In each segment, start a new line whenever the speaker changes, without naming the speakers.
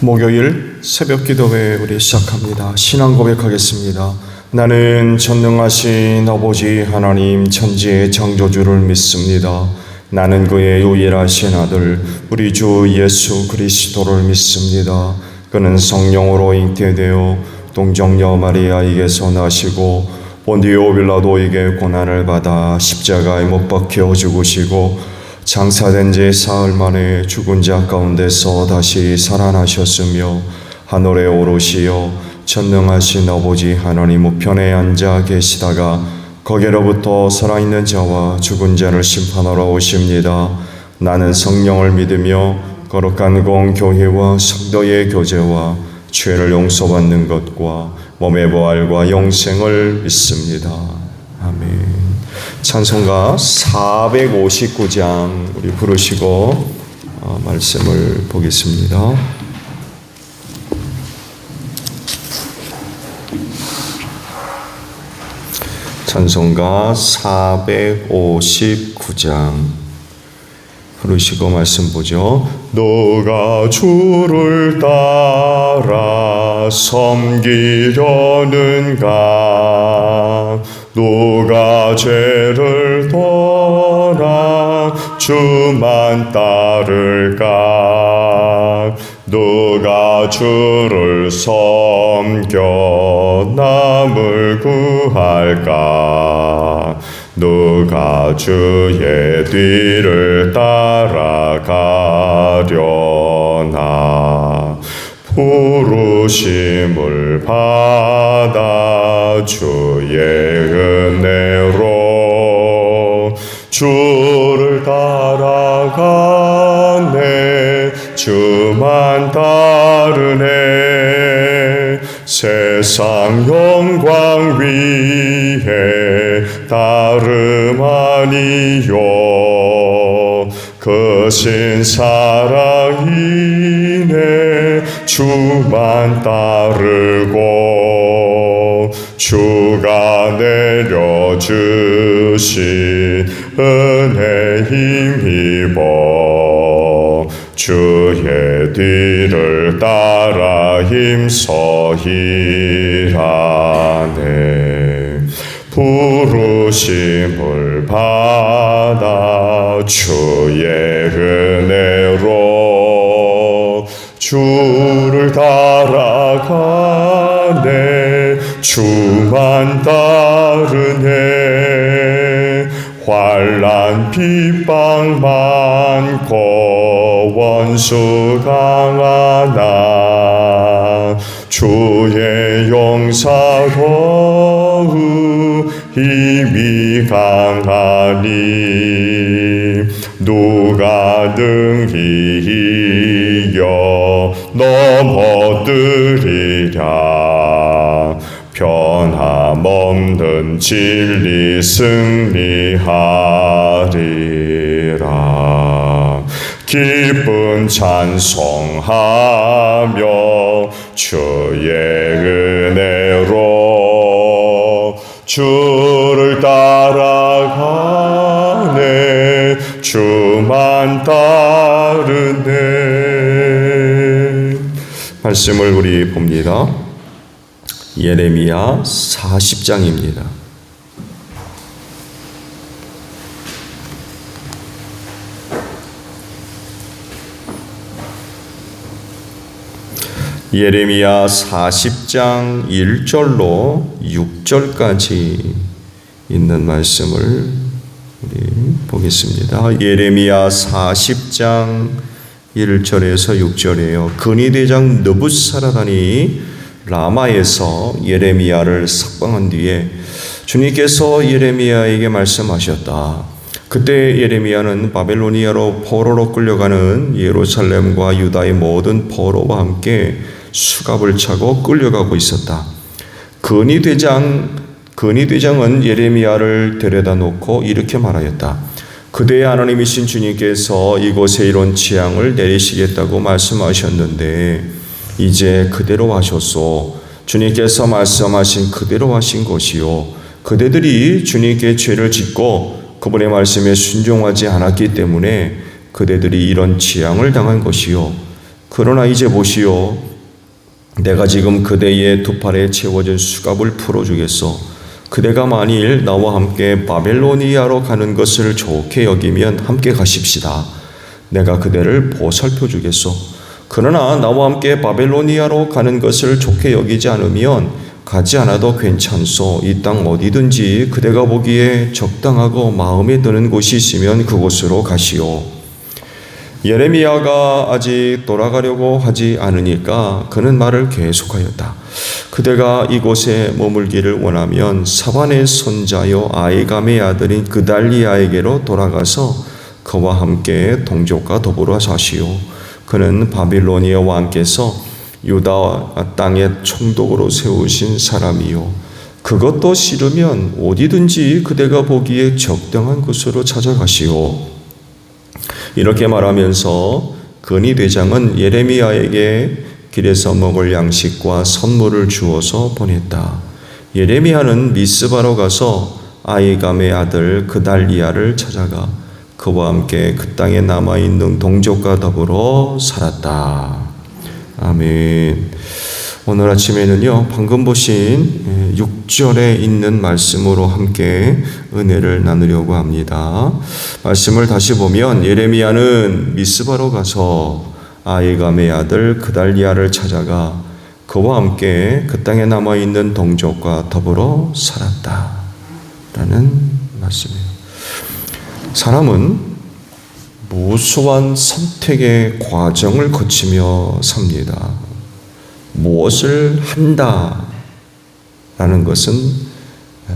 목요일 새벽 기도회 우리 시작합니다. 신앙 고백하겠습니다. 나는 전능하신 아버지 하나님 천지의 창조주를 믿습니다. 나는 그의 유일하신 아들 우리 주 예수 그리스도를 믿습니다. 그는 성령으로 잉태되어 동정녀 마리아에게서 나시고 본디오 빌라도에게 고난을 받아 십자가에 못 박혀 죽으시고 장사된 지 사흘 만에 죽은 자 가운데서 다시 살아나셨으며 하늘에 오르시어 전능하신 아버지 하나님 우편에 앉아 계시다가 거기로부터 살아있는 자와 죽은 자를 심판하러 오십니다. 나는 성령을 믿으며 거룩한 공교회와 성도의 교제와 죄를 용서받는 것과 몸의 부활과 영생을 믿습니다. 아멘. 찬송가 459장 우리 부르시고 말씀을 보겠습니다. 찬송가 459장 부르시고 말씀 보죠. 너가 주를 따라 섬기려는가? 누가 죄를 떠나 주만 따를까? 누가 주를 섬겨 남을 구할까? 누가 주의 뒤를 따라가려나? 부르심을 받아 주의 은혜로 주를 따라가네. 주만 따르네. 세상 영광 위에 따름 아니요 크신 사랑이네. 주만 따르고 주가 내려주신 은혜 힘입어 주의 뒤를 따라 힘써 일하네. 부르심을 받아 주의 은혜로 주를 따라가네. 주만 따르네. 환난 핍박 많고 원수 강하나 주의 용사로 힘이 강하니 누가 능히 이겨 넘어뜨리랴? 변함없는 진리 승리하리라. 기쁜 찬송하며 주의 은혜로 주를 따라가네. 주만 따르네. 말씀을 우리 봅니다. 예레미야 40장입니다. 예레미야 40장 1절로 6절까지 있는 말씀을 우리 보겠습니다. 예레미야 40장 1절에서 6절이에요. 근위대장 느붓사라단이 라마에서 예레미야를 석방한 뒤에 주님께서 예레미야에게 말씀하셨다. 그때 예레미야는 바벨로니아로 포로로 끌려가는 예루살렘과 유다의 모든 포로와 함께 수갑을 차고 끌려가고 있었다. 근위대장은 예레미야를 데려다 놓고 이렇게 말하였다. 그대의 하나님이신 주님께서 이곳에 이런 재앙을 내리시겠다고 말씀하셨는데 이제 그대로 하셨소. 주님께서 말씀하신 그대로 하신 것이요. 그대들이 주님께 죄를 짓고 그분의 말씀에 순종하지 않았기 때문에 그대들이 이런 재앙을 당한 것이요. 그러나 이제 보시오. 내가 지금 그대의 두 팔에 채워진 수갑을 풀어주겠소. 그대가 만일 나와 함께 바벨로니아로 가는 것을 좋게 여기면 함께 가십시다. 내가 그대를 보살펴 주겠소. 그러나 나와 함께 바벨로니아로 가는 것을 좋게 여기지 않으면 가지 않아도 괜찮소. 이 땅 어디든지 그대가 보기에 적당하고 마음에 드는 곳이 있으면 그곳으로 가시오. 예레미야가 아직 돌아가려고 하지 않으니까 그는 말을 계속하였다. 그대가 이곳에 머물기를 원하면 사반의 손자요 아이감의 아들인 그달리아에게로 돌아가서 그와 함께 동족과 더불어 사시오. 그는 바빌로니아 왕께서 유다 땅에 총독으로 세우신 사람이요. 그것도 싫으면 어디든지 그대가 보기에 적당한 곳으로 찾아가시오. 이렇게 말하면서 근위대장은 예레미야에게 길에서 먹을 양식과 선물을 주어서 보냈다. 예레미야는 미스바로 가서 아이감의 아들 그달리아를 찾아가 그와 함께 그 땅에 남아있는 동족과 더불어 살았다. 아멘. 오늘 아침에는요, 방금 보신 6절에 있는 말씀으로 함께 은혜를 나누려고 합니다. 말씀을 다시 보면 예레미야는 미스바로 가서 아이감의 아들 그달리아를 찾아가 그와 함께 그 땅에 남아있는 동족과 더불어 살았다 라는 말씀이에요. 사람은 무수한 선택의 과정을 거치며 삽니다. 무엇을 한다라는 것은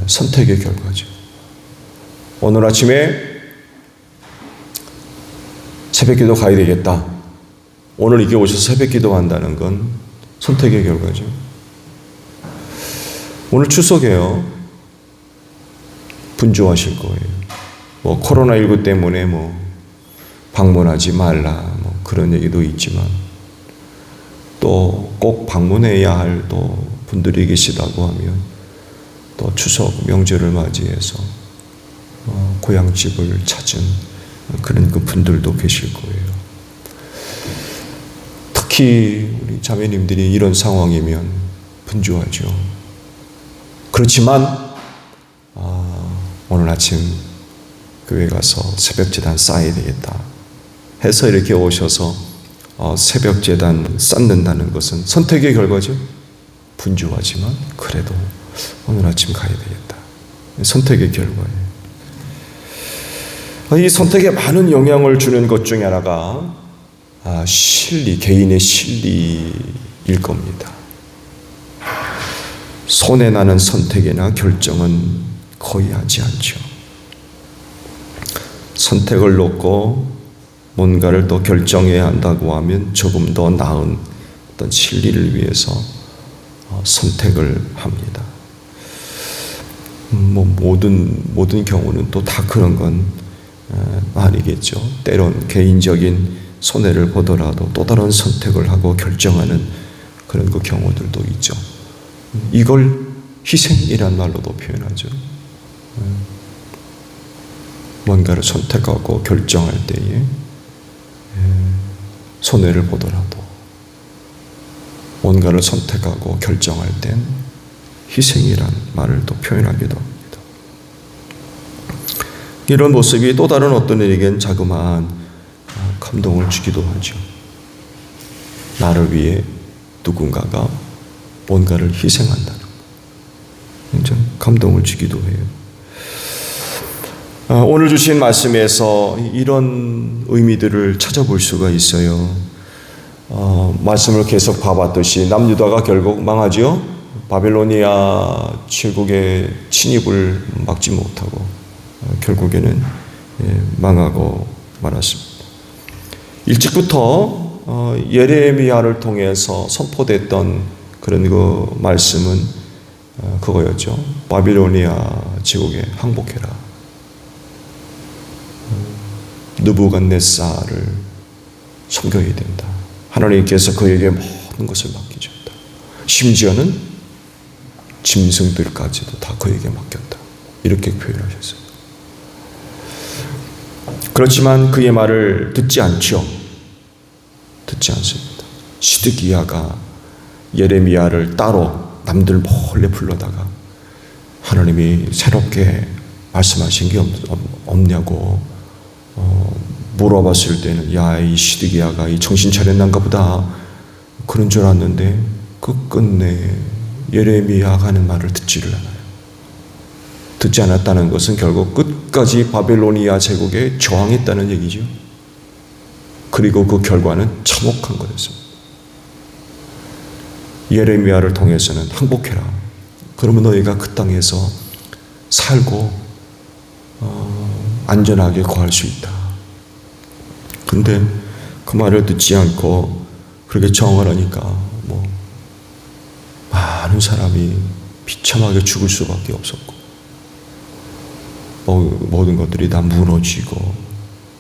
선택의 결과죠. 오늘 아침에 새벽기도 가야 되겠다. 오늘 이렇게 오셔서 새벽기도 한다는 건 선택의 결과죠. 오늘 추석에요. 분주하실 거예요. 코로나19 때문에 방문하지 말라 그런 얘기도 있지만 또 꼭 방문해야 할 또 분들이 계시다고 하면 또 추석 명절을 맞이해서 고향집을 찾은 그런 그 분들도 계실 거예요. 특히 우리 자매님들이 이런 상황이면 분주하죠. 그렇지만 오늘 아침 교회 가서 새벽제단 쌓아야 되겠다 해서 이렇게 오셔서 새벽제단 쌓는다는 것은 선택의 결과죠. 분주하지만 그래도 오늘 아침 가야 되겠다. 선택의 결과예요. 이 선택에 많은 영향을 주는 것 중에 하나가 실리, 개인의 실리일 겁니다. 손해나는 선택이나 결정은 거의 하지 않죠. 선택을 놓고 뭔가를 또 결정해야 한다고 하면 조금 더 나은 어떤 진리를 위해서 선택을 합니다. 모든 경우는 또 다 그런 건 아니겠죠. 때론 개인적인 손해를 보더라도 또 다른 선택을 하고 결정하는 그런 그 경우들도 있죠. 이걸 희생이란 말로도 표현하죠. 뭔가를 선택하고 결정할 때에 손해를 보더라도 뭔가를 선택하고 결정할 땐 희생이란 말을 또 표현하기도 합니다. 이런 모습이 또 다른 어떤 이에겐 자그마한 감동을 주기도 하죠. 나를 위해 누군가가 뭔가를 희생한다는 것. 굉장히 감동을 주기도 해요. 오늘 주신 말씀에서 이런 의미들을 찾아볼 수가 있어요. 말씀을 계속 봐봤듯이 남유다가 결국 망하죠. 바벨로니아 제국의 침입을 막지 못하고 결국에는 망하고 말았습니다. 일찍부터 예레미야를 통해서 선포됐던 그런 그 말씀은 그거였죠. 바빌로니아 제국에 항복해라. 느부갓네살을 섬겨야 된다. 하나님께서 그에게 모든 것을 맡기셨다. 심지어는 짐승들까지도 다 그에게 맡겼다. 이렇게 표현하셨어요. 그렇지만 그의 말을 듣지 않죠. 듣지 않습니다. 시드기야가 예레미야를 따로 남들 몰래 불러다가 하나님이 새롭게 말씀하신 게 없냐고 물어봤을 때는 야, 이 시드기야가 이 정신 차렸난가 보다 그런 줄 알았는데 끝끝내 예레미야가 하는 말을 듣지를 않아요. 듣지 않았다는 것은 결국 끝까지 바벨로니아 제국에 저항했다는 얘기죠. 그리고 그 결과는 참혹한 거였습니다. 예레미야를 통해서는 항복해라. 그러면 너희가 그 땅에서 살고 안전하게 거할 수 있다. 근데 그 말을 듣지 않고 그렇게 저항을 하니까 많은 사람이 비참하게 죽을 수밖에 없었고 모든 것들이 다 무너지고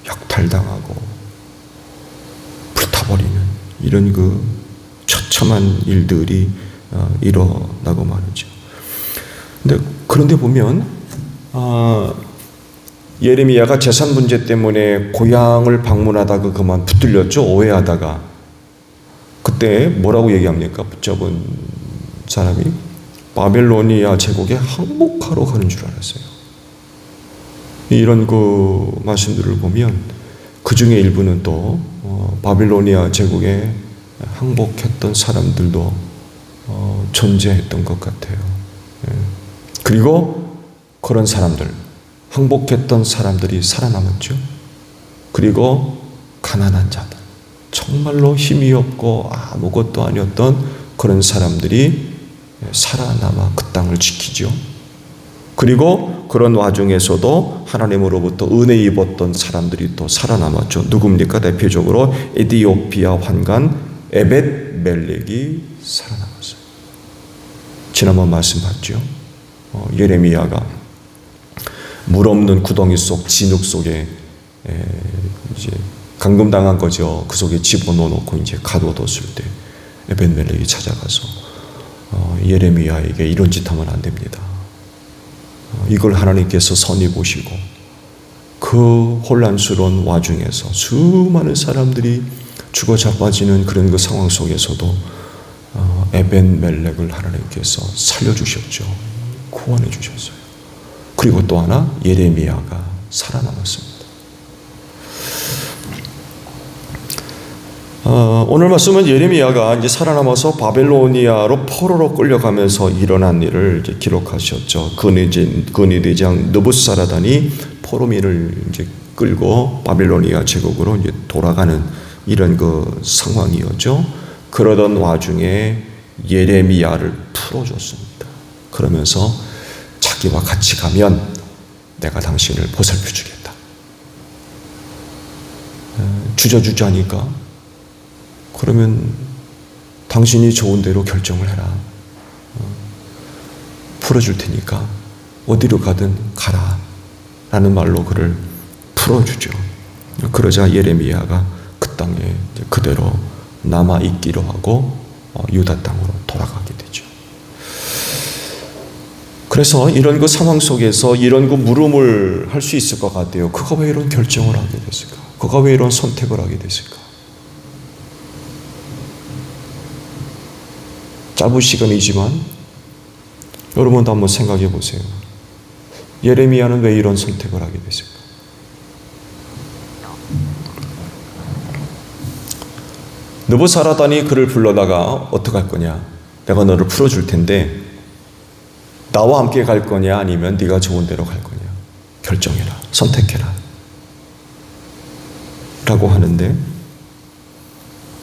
약탈당하고 불타버리는 이런 그 처참한 일들이 일어나고 말이죠. 그런데 보면 예레미야가 재산 문제 때문에 고향을 방문하다가 그만 붙들렸죠. 오해하다가. 그때 뭐라고 얘기합니까? 붙잡은 사람이 바벨로니아 제국에 항복하러 가는 줄 알았어요. 이런 그 말씀들을 보면 그 중에 일부는 또 바빌로니아 제국에 항복했던 사람들도 존재했던 것 같아요. 그리고 그런 사람들, 항복했던 사람들이 살아남았죠. 그리고 가난한 자들, 정말로 힘이 없고 아무것도 아니었던 그런 사람들이 살아남아 그 땅을 지키죠. 그리고 그런 와중에서도 하나님으로부터 은혜 입었던 사람들이 또 살아남았죠. 누굽니까? 대표적으로 에티오피아 환관 에벳 멜렉이 살아남았어요. 지난번 말씀 봤죠. 예레미야가 물 없는 구덩이 속 진흙 속에 이제 감금당한 거죠. 그 속에 집어넣어놓고 이제 가둬뒀을 때 에벳 멜렉이 찾아가서 예레미야에게 이런 짓 하면 안 됩니다. 이걸 하나님께서 선히 보시고 그 혼란스러운 와중에서 수많은 사람들이 죽어 자빠지는 그런 그 상황 속에서도 에벳 멜렉을 하나님께서 살려주셨죠. 구원해 주셨어요. 그리고 또 하나 예레미야가 살아남았습니다. 오늘 말씀은 예레미야가 이제 살아남아서 바벨로니아로 포로로 끌려가면서 일어난 일을 이제 기록하셨죠. 근위대장 느부사라단이 포로민을 이제 끌고 바벨로니아 제국으로 이제 돌아가는 이런 그 상황이었죠. 그러던 와중에 예레미야를 풀어줬습니다. 그러면서 자기와 같이 가면 내가 당신을 보살펴 주겠다. 주저주저하니까 그러면 당신이 좋은 대로 결정을 해라. 풀어줄 테니까 어디로 가든 가라. 라는 말로 그를 풀어주죠. 그러자 예레미야가 그 땅에 그대로 남아있기로 하고 유다 땅으로 돌아가게 되죠. 그래서 이런 그 상황 속에서 이런 그 물음을 할 수 있을 것 같아요. 그가 왜 이런 결정을 하게 됐을까? 그가 왜 이런 선택을 하게 됐을까? 짧은 시간이지만 여러분도 한번 생각해 보세요. 예레미야는 왜 이런 선택을 하게 됐을까? 느부사라단이 그를 불러다가 어떡할 거냐? 내가 너를 풀어줄 텐데 나와 함께 갈 거냐 아니면 네가 좋은 대로 갈 거냐? 결정해라. 선택해라. 라고 하는데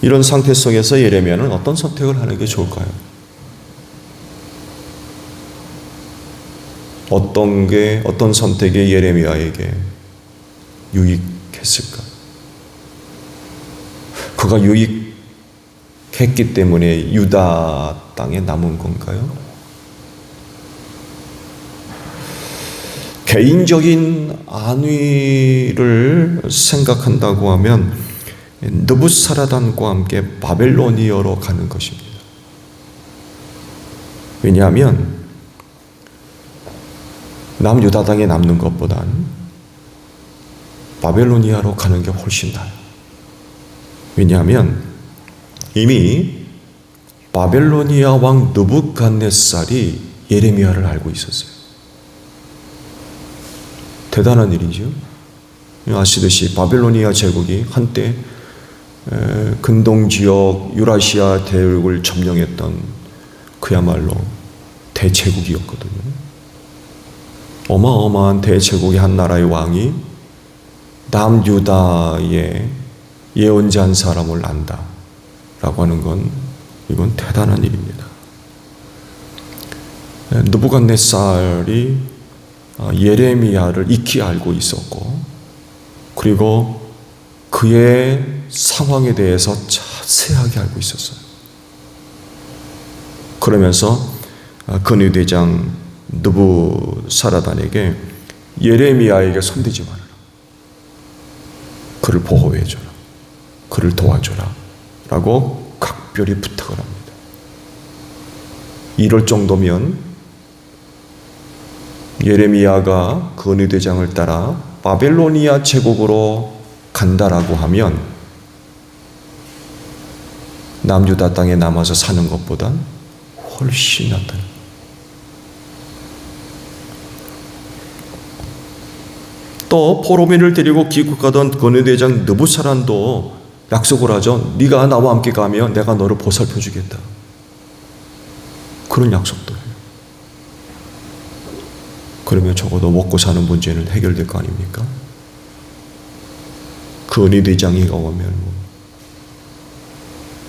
이런 상태 속에서 예레미야는 어떤 선택을 하는 게 좋을까요? 어떤 선택이 예레미야에게 유익했을까? 그가 유익했기 때문에 유다 땅에 남은 건가요? 개인적인 안위를 생각한다고 하면 느부사라단과 함께 바벨로니아로 가는 것입니다. 왜냐하면 남유다 땅에 남는 것보단 바벨로니아로 가는 게 훨씬 나아요. 왜냐하면 이미 바벨로니아 왕 느부갓네살이 예레미야를 알고 있었어요. 대단한 일이죠. 아시듯이 바벨로니아 제국이 한때 근동지역 유라시아 대륙을 점령했던 그야말로 대제국이었거든요. 어마어마한 대제국의 한 나라의 왕이 남유다의 예언자 한 사람을 안다라고 하는 건 이건 대단한 일입니다. 느부갓네살이 예레미야를 익히 알고 있었고, 그리고 그의 상황에 대해서 자세하게 알고 있었어요. 그러면서 근위대장 느부사라단에게 예레미야에게 손대지 말아라, 그를 보호해줘라, 그를 도와줘라 라고 각별히 부탁을 합니다. 이럴 정도면 예레미야가 근위대장을 따라 바벨로니아 제국으로 간다라고 하면 남유다 땅에 남아서 사는 것보단 훨씬 낫다. 또 포로민을 데리고 귀국하던 근위대장 느부사란도 약속을 하죠. 네가 나와 함께 가면 내가 너를 보살펴 주겠다. 그런 약속도 해요. 그러면 적어도 먹고 사는 문제는 해결될 거 아닙니까? 근위대장이 오면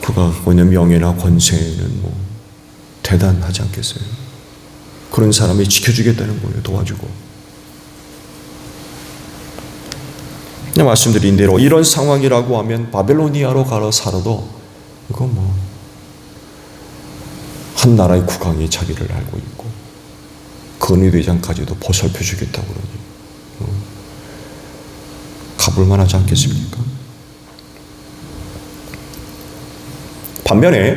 그가 갖고 있는 명예나 권세는 대단하지 않겠어요? 그런 사람이 지켜주겠다는 거예요. 도와주고. 말씀드린 대로 이런 상황이라고 하면 바벨로니아로 가서 살아도 이건 한 나라의 국왕이 자기를 알고 있고 근위대장까지도 보살펴 주겠다고 그러니 가볼만 하지 않겠습니까? 반면에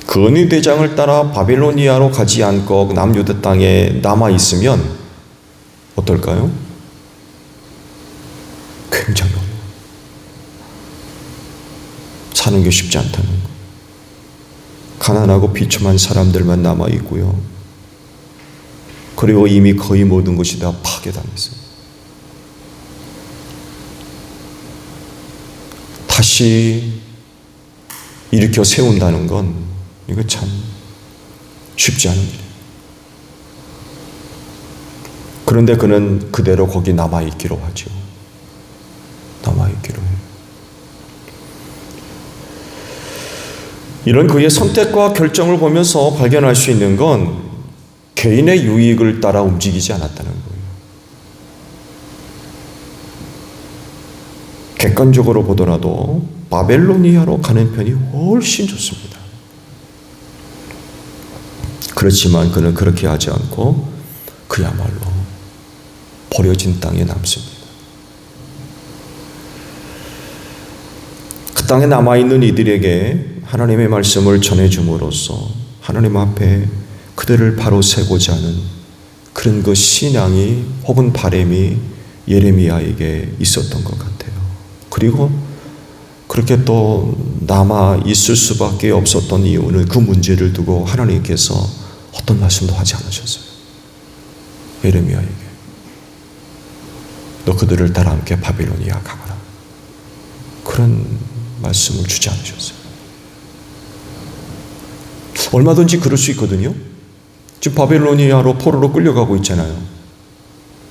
근위대장을 따라 바벨로니아로 가지 않고 남유다 땅에 남아있으면 어떨까요? 굉장히 어려워요. 사는 게 쉽지 않다는 거. 가난하고 비참한 사람들만 남아있고요. 그리고 이미 거의 모든 것이 다 파괴당했어요. 다시 일으켜 세운다는 건 이거 참 쉽지 않은 일이에요. 그런데 그는 그대로 거기 남아있기로 하죠. 남아있기로 해요. 이런 그의 선택과 결정을 보면서 발견할 수 있는 건 개인의 유익을 따라 움직이지 않았다는 거예요. 객관적으로 보더라도 바벨로니아로 가는 편이 훨씬 좋습니다. 그렇지만 그는 그렇게 하지 않고 그야말로 버려진 땅에 남습니다. 그 땅에 남아있는 이들에게 하나님의 말씀을 전해줌으로써 하나님 앞에 그들을 바로 세고자 하는 그런 그 신앙이 혹은 바람이 예레미야에게 있었던 것 같아요. 그리고 그렇게 또 남아 있을 수밖에 없었던 이유는 그 문제를 두고 하나님께서 어떤 말씀도 하지 않으셨어요. 예레미야에게 너 그들을 따라 함께 바빌로니아 가거라. 그런 말씀을 주지 않으셨어요. 얼마든지 그럴 수 있거든요. 지금 바빌로니아로 포로로 끌려가고 있잖아요.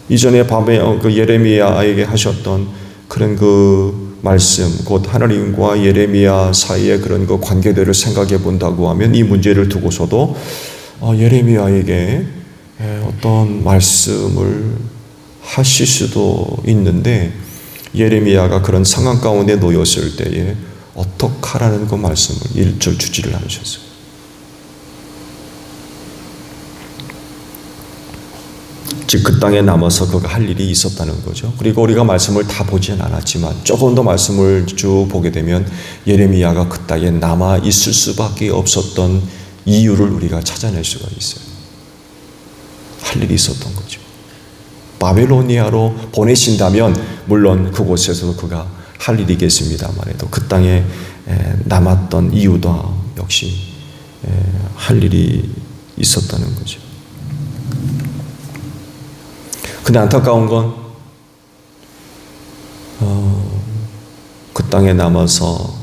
이전에 그 예레미야에게 하셨던 그런 그 말씀, 곧 하나님과 예레미야 사이의 그런 그 관계들을 생각해 본다고 하면 이 문제를 두고서도 예레미야에게 어떤 말씀을 하실 수도 있는데 예레미야가 그런 상황 가운데 놓였을 때에 어떡하라는 그 말씀을 일절 주지를 않으셨어요. 즉 그 땅에 남아서 그가 할 일이 있었다는 거죠. 그리고 우리가 말씀을 다 보지는 않았지만 조금 더 말씀을 쭉 보게 되면 예레미야가 그 땅에 남아 있을 수밖에 없었던 이유를 우리가 찾아낼 수가 있어요. 할 일이 있었던 거죠. 바벨로니아로 보내신다면 물론 그곳에서 그가 할 일이겠습니다만에도 그 땅에 남았던 이유도 역시 할 일이 있었다는 거죠. 근데 안타까운 건 그 땅에 남아서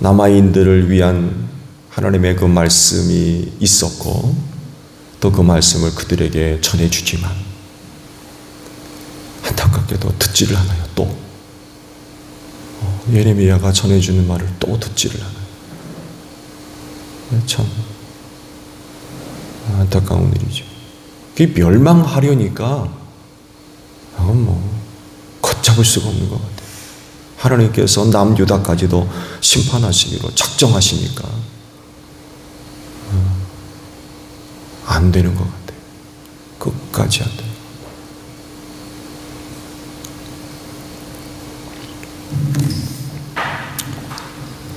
남아인들을 위한 하나님의 그 말씀이 있었고 또 그 말씀을 그들에게 전해주지만 안타깝게도 듣지를 않아요. 또 예레미야가 전해주는 말을 또 듣지를 않아요. 참 안타까운 일이죠. 그게 멸망하려니까 그건 걷잡을 수가 없는 것 같아요. 하나님께서 남유다까지도 심판하시기로 작정하시니까 안 되는 것 같아요. 끝까지 안 돼요.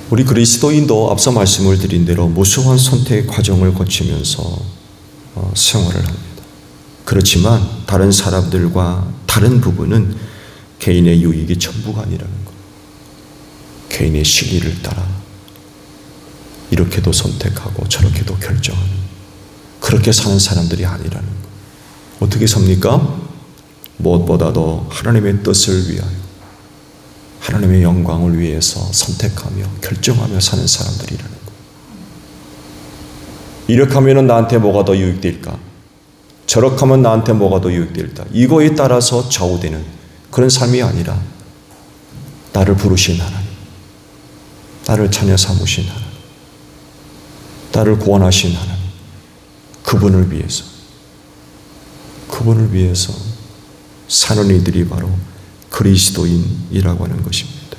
우리 그리스도인도 앞서 말씀을 드린 대로 무수한 선택 과정을 거치면서 생활을 합니다. 그렇지만 다른 사람들과 다른 부분은 개인의 유익이 전부가 아니라는 것. 개인의 실리를 따라 이렇게도 선택하고 저렇게도 결정하는, 그렇게 사는 사람들이 아니라는 것. 어떻게 삽니까? 무엇보다도 하나님의 뜻을 위하여, 하나님의 영광을 위해서 선택하며 결정하며 사는 사람들이라는 것. 이렇게 하면 나한테 뭐가 더 유익될까? 저렇게 하면 나한테 뭐가 더 유익될까? 이거에 따라서 좌우되는 그런 삶이 아니라 나를 부르신 하나님, 나를 자녀 삼으신 하나님, 나를 구원하신 하나님, 그분을 위해서 사는 이들이 바로 그리스도인이라고 하는 것입니다.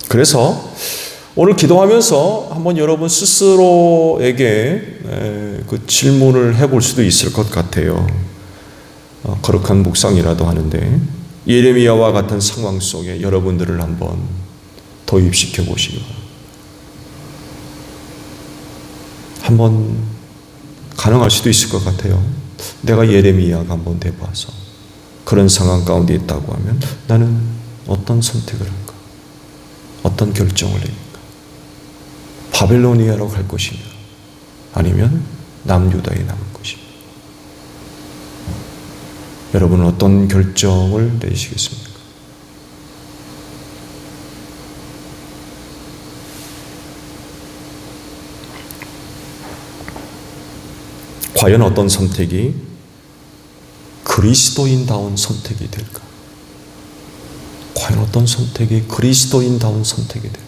그래서 오늘 기도하면서 한번 여러분 스스로에게 그 질문을 해볼 수도 있을 것 같아요. 거룩한 묵상이라도 하는데 예레미야와 같은 상황 속에 여러분들을 한번 도입시켜 보시고 한번 가능할 수도 있을 것 같아요. 내가 예레미야가 한번 돼봐서 그런 상황 가운데 있다고 하면 나는 어떤 선택을 할까? 어떤 결정을 할까? 바벨로니아로 갈 것이냐? 아니면 남유다에 남을 것이냐? 여러분은 어떤 결정을 내리시겠습니까? 과연 어떤 선택이 그리스도인다운 선택이 될까? 과연 어떤 선택이 그리스도인다운 선택이 될까?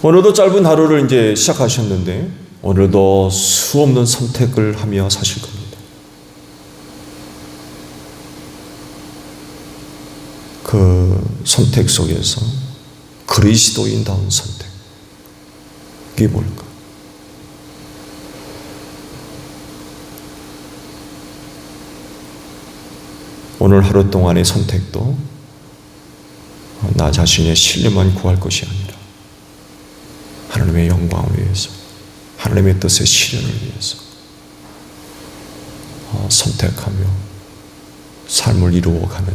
오늘도 짧은 하루를 이제 시작하셨는데 오늘도 수없는 선택을 하며 사실 겁니다. 그 선택 속에서 그리스도인다운 선택이 뭘까? 오늘 하루 동안의 선택도 나 자신의 신뢰만 구할 것이 아니라 하나님의 영광을 위해서, 하나님의 뜻의 실현을 위해서 선택하며 삶을 이루어가는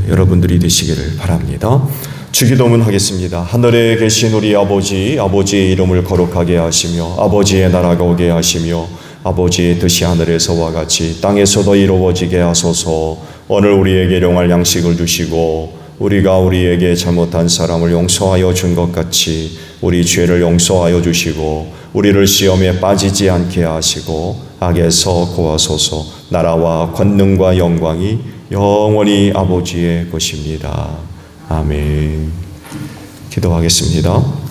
여러분들이 되시기를 바랍니다. 주기도문 하겠습니다. 하늘에 계신 우리 아버지, 아버지의 이름을 거룩하게 하시며 아버지의 나라가 오게 하시며 아버지의 뜻이 하늘에서와 같이 땅에서도 이루어지게 하소서. 오늘 우리에게 일용할 양식을 주시고 우리가 우리에게 잘못한 사람을 용서하여 준 것 같이 우리 죄를 용서하여 주시고 우리를 시험에 빠지지 않게 하시고 악에서 구하소서. 나라와 권능과 영광이 영원히 아버지의 것입니다. 아멘. 기도하겠습니다.